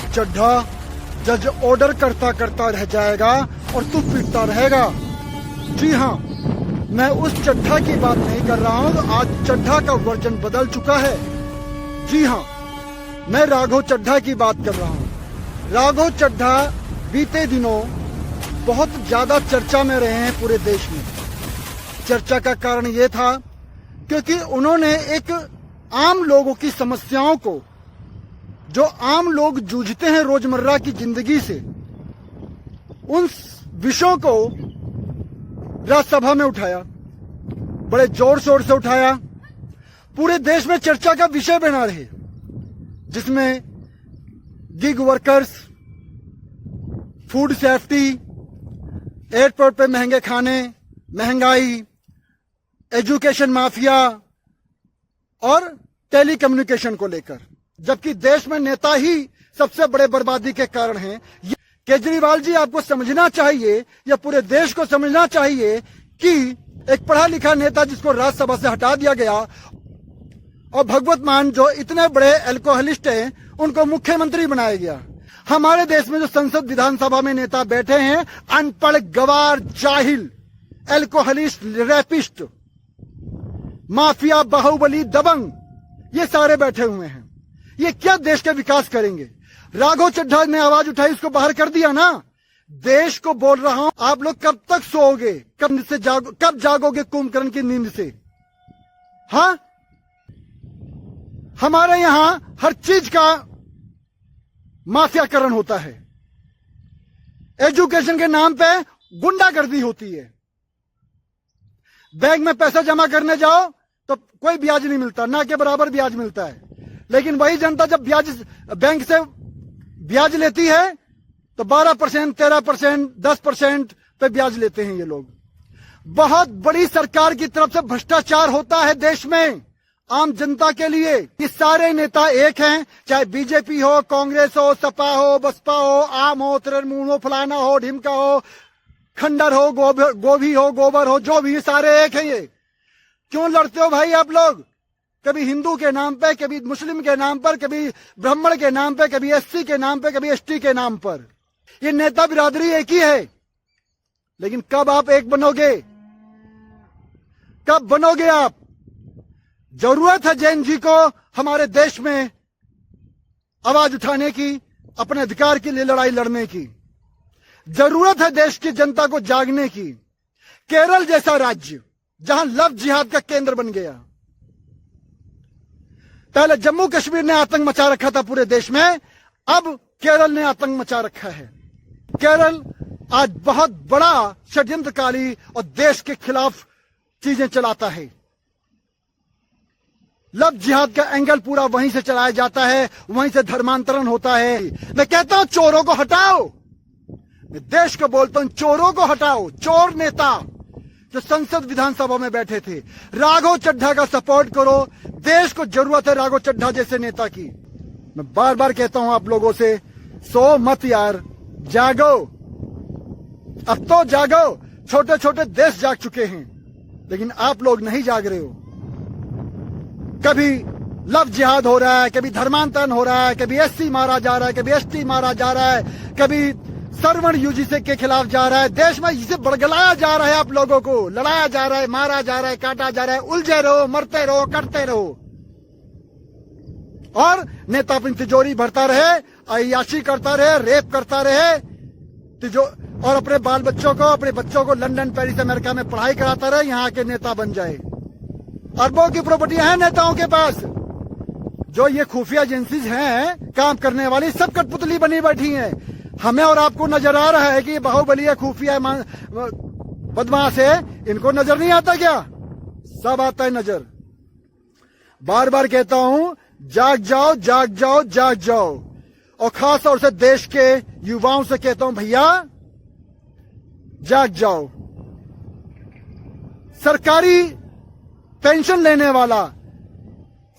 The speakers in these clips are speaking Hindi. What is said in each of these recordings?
चड्ढा, जज ऑर्डर करता करता रह जाएगा और तू पीटता रहेगा। जी हाँ, मैं उस चड्ढा की बात नहीं कर रहा हूँ। आज चड्ढा का वर्जन बदल चुका है। जी हाँ, मैं राघव चड्ढा की बात कर रहा हूँ। राघव चड्ढा बीते दिनों बहुत ज्यादा चर्चा में रहे हैं पूरे देश में। चर्चा का कारण ये था क्योंकि उन्होंने एक आम लोगों की समस्याओं को, जो आम लोग जूझते हैं रोजमर्रा की जिंदगी से, उन विषयों को राज्यसभा में उठाया, बड़े जोर शोर से उठाया, पूरे देश में चर्चा का विषय बना रहे, जिसमें gig workers, food safety, airport पे महंगे खाने, महंगाई, एजुकेशन माफिया और टेलीकम्युनिकेशन को लेकर, जबकि देश में नेता ही सबसे बड़े बर्बादी के कारण हैं। केजरीवाल जी, आपको समझना चाहिए, या पूरे देश को समझना चाहिए कि एक पढ़ा लिखा नेता जिसको राज्यसभा से हटा दिया गया, और भगवत मान जो इतने बड़े अल्कोहलिस्ट हैं, उनको मुख्यमंत्री बनाया गया। हमारे देश में जो संसद विधानसभा में नेता बैठे हैं, अनपढ़, गवार, जाहिल, अल्कोहलिस्ट, रैपिस्ट, माफिया, बाहुबली, दबंग, ये सारे बैठे हुए हैं। ये क्या देश का विकास करेंगे? राघव चड्ढा ने आवाज उठाई, उसको बाहर कर दिया ना। देश को बोल रहा हूं, आप लोग कब तक सोओगे? कब जागोगे कुंभकर्ण की नींद से? हाँ, हमारे यहां हर चीज का माफियाकरण होता है। एजुकेशन के नाम पे गुंडागर्दी होती है। बैंक में पैसा जमा करने जाओ तो कोई ब्याज नहीं मिलता, ना के बराबर ब्याज मिलता है। लेकिन वही जनता जब बैंक से ब्याज लेती है तो 12%, 13%, 10% पे ब्याज लेते हैं ये लोग। बहुत बड़ी सरकार की तरफ से भ्रष्टाचार होता है देश में, आम जनता के लिए। ये सारे नेता एक हैं, चाहे बीजेपी हो, कांग्रेस हो, सपा हो, बसपा हो, आम हो, तृणमूल हो, फलाना हो, ढिमका हो, खंडर हो, गोभी हो, गोबर हो, जो भी, सारे एक हैं। ये क्यों लड़ते हो भाई आप लोग? कभी हिंदू के नाम पे, कभी मुस्लिम के नाम पर, कभी ब्राह्मण के नाम पे, कभी एससी के नाम पे, कभी एसटी के नाम पर। ये नेता बिरादरी एक ही है, लेकिन कब आप एक बनोगे? कब बनोगे आप? जरूरत है जैन जी को हमारे देश में आवाज उठाने की, अपने अधिकार के लिए लड़ाई लड़ने की। जरूरत है देश की जनता को जागने की। केरल जैसा राज्य जहां लव जिहाद का केंद्र बन गया, पहले जम्मू कश्मीर ने आतंक मचा रखा था पूरे देश में, अब केरल ने आतंक मचा रखा है। केरल आज बहुत बड़ा षड्यंत्रकारी और देश के खिलाफ चीजें चलाता है। लव जिहाद का एंगल पूरा वहीं से चलाया जाता है, वहीं से धर्मांतरण होता है। मैं कहता हूं चोरों को हटाओ, मैं देश को बोलता हूं चोरों को हटाओ। चोर नेता जो संसद विधानसभा में बैठे थे, राघव चड्ढा का सपोर्ट करो। देश को जरूरत है राघव चड्ढा जैसे नेता की। मैं बार बार कहता हूं आप लोगों से, सो मत यार, जागो, अब तो जागो। छोटे छोटे देश जाग चुके हैं, लेकिन आप लोग नहीं जाग रहे हो। कभी लव जिहाद हो रहा है, कभी धर्मांतरण हो रहा है, कभी एससी मारा जा रहा है, कभी एसटी मारा जा रहा है, कभी सरवण यूजीसी के खिलाफ जा रहा है। देश में इसे बड़गलाया जा रहा है, आप लोगों को लड़ाया जा रहा है, मारा जा रहा है, काटा जा रहा है। उलझे रहो, मरते रहो, करते रहो, और नेता अपनी तिजोरी भरता रहे, अय्याशी करता रहे, रेप करता रहे, और अपने बाल बच्चों को, अपने बच्चों को लंदन, पेरिस, अमेरिका में पढ़ाई कराता रहे, यहाँ के नेता बन जाए। अरबों की प्रॉपर्टियां हैं नेताओं के पास। जो ये खुफिया एजेंसीज हैं काम करने वाली, सब कठपुतली बनी बैठी हैं। हमें और आपको नजर आ रहा है कि बाहुबली है, खुफिया बदमाश है, इनको नजर नहीं आता क्या? सब आता है नजर। बार बार कहता हूं, जाग जाओ, जाग जाओ, जाग जाओ। और खास तौर से देश के युवाओं से कहता हूं, भैया जाग जाओ। सरकारी पेंशन लेने वाला,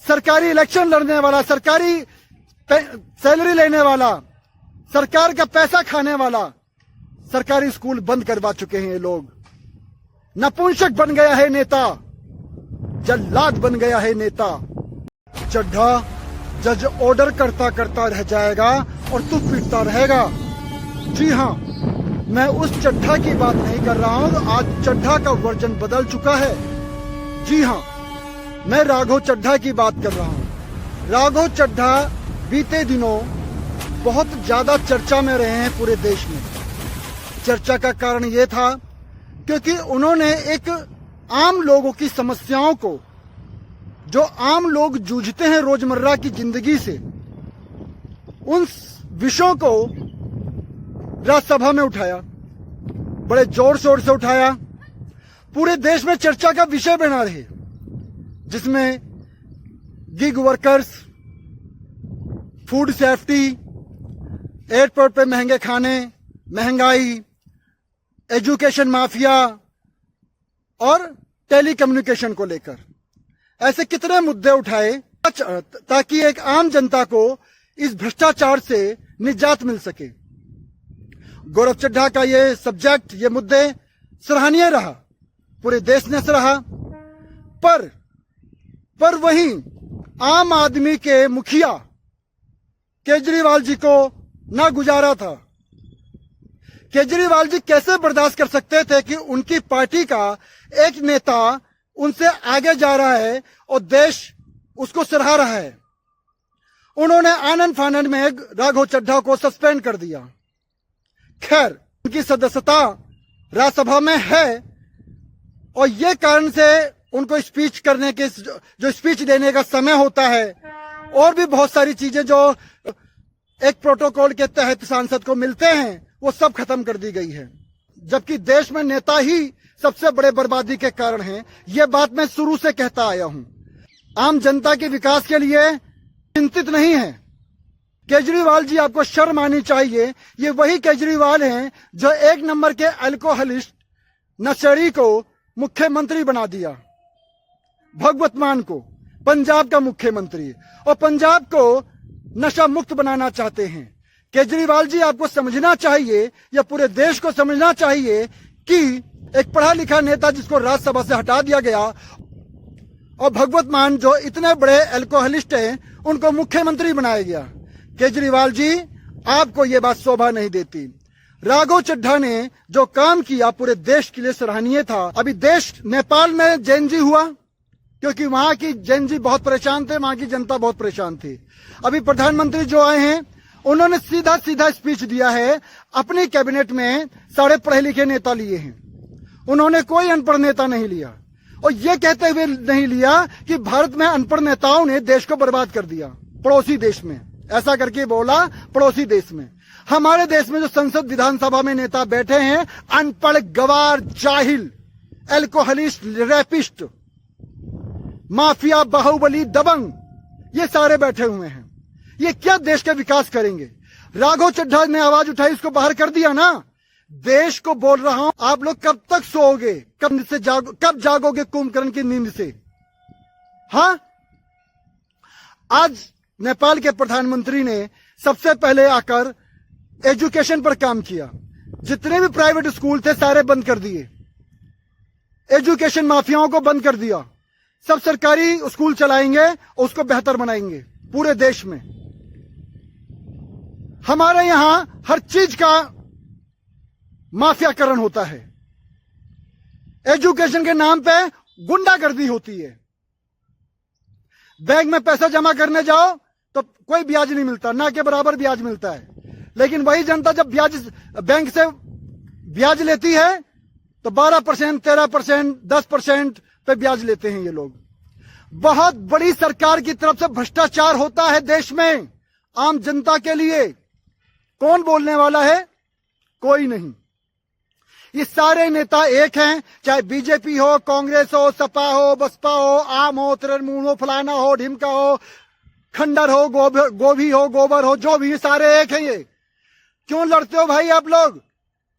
सरकारी इलेक्शन लड़ने वाला, सरकारी सैलरी लेने वाला, सरकार का पैसा खाने वाला, सरकारी स्कूल बंद करवा चुके हैं ये लोग। नपुंसक बन गया है नेता, जल्लाद बन गया है नेता। चड्ढा जज ऑर्डर करता करता रह जाएगा और तू पीटता रहेगा। जी हाँ, मैं उस चड्ढा की बात नहीं कर रहा हूँ। आज चड्ढा का वर्जन बदल चुका है। जी हाँ, मैं राघव चड्ढा की बात कर रहा हूँ। राघव चड्ढा बीते दिनों बहुत ज्यादा चर्चा में रहे हैं पूरे देश में। चर्चा का कारण ये था क्योंकि उन्होंने एक आम लोगों की समस्याओं को, जो आम लोग जूझते हैं रोजमर्रा की जिंदगी से, उन विषयों को राज्यसभा में उठाया, बड़े जोर शोर से उठाया, पूरे देश में चर्चा का विषय बना रहे, जिसमें gig workers, food safety, airport पे महंगे खाने, महंगाई, एजुकेशन माफिया और टेलीकम्युनिकेशन को लेकर ऐसे कितने मुद्दे उठाए ताकि एक आम जनता को इस भ्रष्टाचार से निजात मिल सके। गौरव चड्ढा का ये सब्जेक्ट, ये मुद्दे सराहनीय रहा, पूरे देश ने सराहा। पर वहीं आम आदमी के मुखिया केजरीवाल जी को ना गुजारा था। केजरीवाल जी कैसे बर्दाश्त कर सकते थे कि उनकी पार्टी का एक नेता उनसे आगे जा रहा है और देश उसको सराह रहा है। उन्होंने आनंद फानंद में राघव चड्ढा को सस्पेंड कर दिया। खैर, उनकी सदस्यता राज्यसभा में है और ये कारण से उनको स्पीच करने के, जो स्पीच देने का समय होता है, और भी बहुत सारी चीजें जो एक प्रोटोकॉल के तहत सांसद को मिलते हैं, वो सब खत्म कर दी गई है। जबकि देश में नेता ही सबसे बड़े बर्बादी के कारण हैं। ये बात मैं शुरू से कहता आया हूं। आम जनता के विकास के लिए चिंतित नहीं है। केजरीवाल जी, आपको शर्म आनी चाहिए। ये वही केजरीवाल हैं जो एक नंबर के अल्कोहलिस्ट नशेड़ी को मुख्यमंत्री बना दिया, भगवत मान को, पंजाब का मुख्यमंत्री, और पंजाब को नशा मुक्त बनाना चाहते हैं। केजरीवाल जी, आपको समझना चाहिए, या पूरे देश को समझना चाहिए कि एक पढ़ा लिखा नेता जिसको राज्यसभा से हटा दिया गया और भगवत मान जो इतने बड़े अल्कोहलिस्ट हैं, उनको मुख्यमंत्री बनाया गया। केजरीवाल जी, आपको ये बात शोभा नहीं देती। राघव चड्ढा ने जो काम किया पूरे देश के लिए सराहनीय था। अभी देश नेपाल में जेएनजी हुआ क्योंकि वहां की जेएनजी बहुत परेशान थे, वहां की जनता बहुत परेशान थी। अभी प्रधानमंत्री जो आए हैं, उन्होंने सीधा सीधा स्पीच दिया है। अपनी कैबिनेट में सारे पढ़े लिखे नेता लिए हैं, उन्होंने कोई अनपढ़ नेता नहीं लिया। और ये कहते हुए नहीं लिया कि भारत में अनपढ़ नेताओं ने देश को बर्बाद कर दिया, पड़ोसी देश में, ऐसा करके बोला पड़ोसी देश में। हमारे देश में जो संसद विधानसभा में नेता बैठे हैं, अनपढ़, गवार, जाहिल, एल्कोहलिस्ट, रैपिस्ट, माफिया, बाहुबली, दबंग, ये सारे बैठे हुए हैं। ये क्या देश का विकास करेंगे? राघव चड्ढा ने आवाज उठाई, इसको बाहर कर दिया ना। देश को बोल रहा हूं, आप लोग कब तक सोओगे? कब जागोगे कुंभकर्ण की नींद से? हाँ, आज नेपाल के प्रधानमंत्री ने सबसे पहले आकर एजुकेशन पर काम किया। जितने भी प्राइवेट स्कूल थे सारे बंद कर दिए, एजुकेशन माफियाओं को बंद कर दिया। सब सरकारी स्कूल चलाएंगे और उसको बेहतर बनाएंगे पूरे देश में। हमारे यहां हर चीज का माफियाकरण होता है। एजुकेशन के नाम पे गुंडागर्दी होती है। बैंक में पैसा जमा करने जाओ तो कोई ब्याज नहीं मिलता, ना के बराबर ब्याज मिलता है। लेकिन वही जनता जब बैंक से ब्याज लेती है तो 12%, 13%, 10% पे ब्याज लेते हैं ये लोग। बहुत बड़ी सरकार की तरफ से भ्रष्टाचार होता है देश में आम जनता के लिए। कौन बोलने वाला है? कोई नहीं। ये सारे नेता एक हैं, चाहे बीजेपी हो, कांग्रेस हो, सपा हो, बसपा हो, आम हो, तृणमूल हो, फलाना हो, ढिमका हो, खंडर हो, गोभी हो, गोबर हो, जो भी, सारे एक हैं। ये क्यों लड़ते हो भाई आप लोग?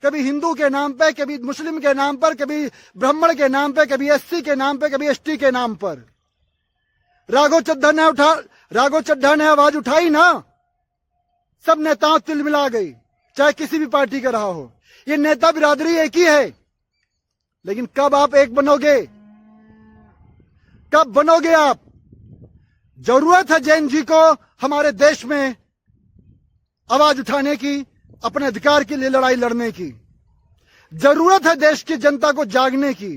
कभी हिंदू के नाम पे, कभी मुस्लिम के नाम पर, कभी ब्राह्मण के नाम पे, कभी एससी के नाम पे, कभी एसटी के नाम पर। राघव चड्ढा ने आवाज उठाई ना, सब नेताओं तिलमिला गई, चाहे किसी भी पार्टी का रहा हो। ये नेता बिरादरी एक ही है, लेकिन कब आप एक बनोगे? कब बनोगे आप? जरूरत है जैन जी को हमारे देश में आवाज उठाने की, अपने अधिकार के लिए लड़ाई लड़ने की। जरूरत है देश की जनता को जागने की।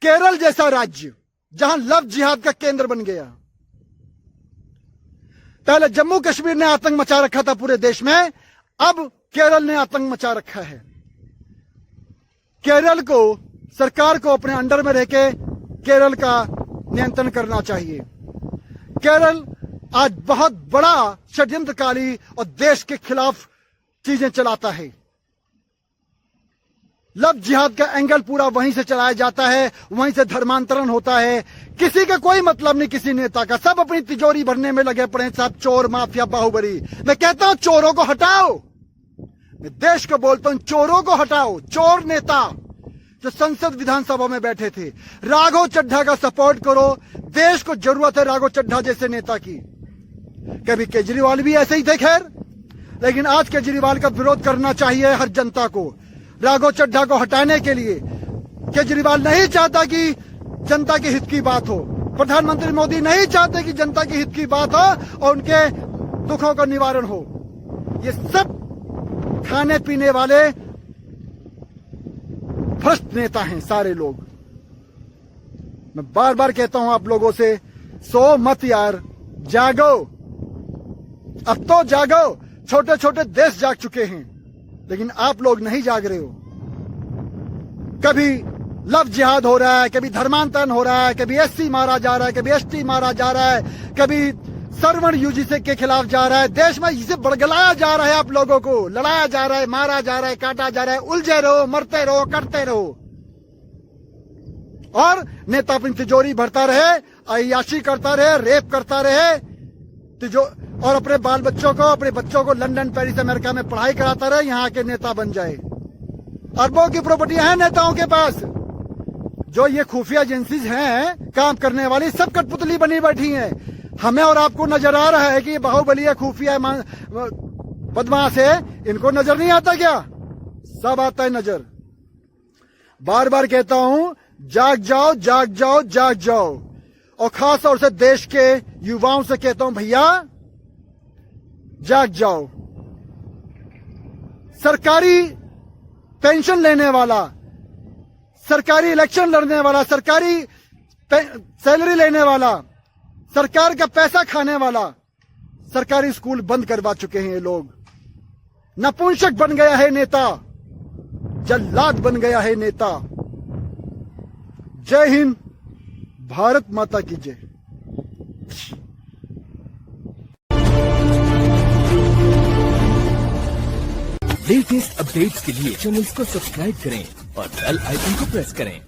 केरल जैसा राज्य जहां लव जिहाद का केंद्र बन गया, पहले जम्मू कश्मीर ने आतंक मचा रखा था पूरे देश में, अब केरल ने आतंक मचा रखा है। केरल को, सरकार को अपने अंडर में रहकर केरल का नियंत्रण करना चाहिए। केरल आज बहुत बड़ा षड्यंत्रकारी और देश के खिलाफ चीजें चलाता है। लव जिहाद का एंगल पूरा वहीं से चलाया जाता है, वहीं से धर्मांतरण होता है। किसी का कोई मतलब नहीं किसी नेता का, सब अपनी तिजोरी भरने में लगे पड़े, सब चोर, माफिया, बाहुबली। मैं कहता हूं चोरों को हटाओ, मैं देश को बोलता हूं चोरों को हटाओ। चोर नेता जो संसद विधानसभा में बैठे थे, राघव चड्ढा का सपोर्ट करो। देश को जरूरत है राघव चड्ढा जैसे नेता की। कभी केजरीवाल भी ऐसे ही थे खैर, लेकिन आज केजरीवाल का विरोध करना चाहिए हर जनता को, राघव चड्ढा को हटाने के लिए। केजरीवाल नहीं चाहता कि जनता के हित की बात हो, प्रधानमंत्री मोदी नहीं चाहते कि जनता के हित की बात हो और उनके दुखों का निवारण हो। ये सब खाने पीने वाले भ्रष्ट नेता हैं सारे लोग। मैं बार बार कहता हूं आप लोगों से, सो मत यार, जागो, अब तो जागो। छोटे छोटे देश जाग चुके हैं, लेकिन आप लोग नहीं जाग रहे हो। कभी लव जिहाद हो रहा है, कभी धर्मांतरण हो रहा है, कभी एससी मारा जा रहा है, कभी एसटी मारा जा रहा है, कभी सरवण यूजीसी के खिलाफ जा रहा है। देश में इसे बड़गलाया जा रहा है, आप लोगों को लड़ाया जा रहा है, मारा जा रहा है, काटा जा रहा है। उलझे रहो, मरते रहो, करते रहो, और नेता अपनी तिजोरी भरता रहे, अय्याशी करता रहे, रेप करता रहे, और अपने बाल बच्चों को, अपने बच्चों को लंदन, पेरिस, अमेरिका में पढ़ाई कराता रहे, यहां के नेता बन जाए। अरबों की प्रॉपर्टियां हैं नेताओं के पास। जो ये खुफिया एजेंसीज हैं काम करने वाली, सब कठपुतली बनी बैठी हैं। हमें और आपको नजर आ रहा है कि ये बाहुबली है, खुफिया बदमाश है, इनको नजर नहीं आता क्या? सब आता है नजर। बार बार कहता हूं, जाग जाओ, जाग जाओ, जाग जाओ। और खास तौर से देश के युवाओं से कहता हूं, भैया जाग जाओ। सरकारी पेंशन लेने वाला, सरकारी इलेक्शन लड़ने वाला, सरकारी सैलरी लेने वाला, सरकार का पैसा खाने वाला, सरकारी स्कूल बंद करवा चुके हैं ये लोग। नपुंसक बन गया है नेता, जल्लाद बन गया है नेता। जय हिंद, भारत माता की जय। लेटेस्ट अपडेट्स के लिए चैनल को सब्सक्राइब करें और बेल आइकन को प्रेस करें।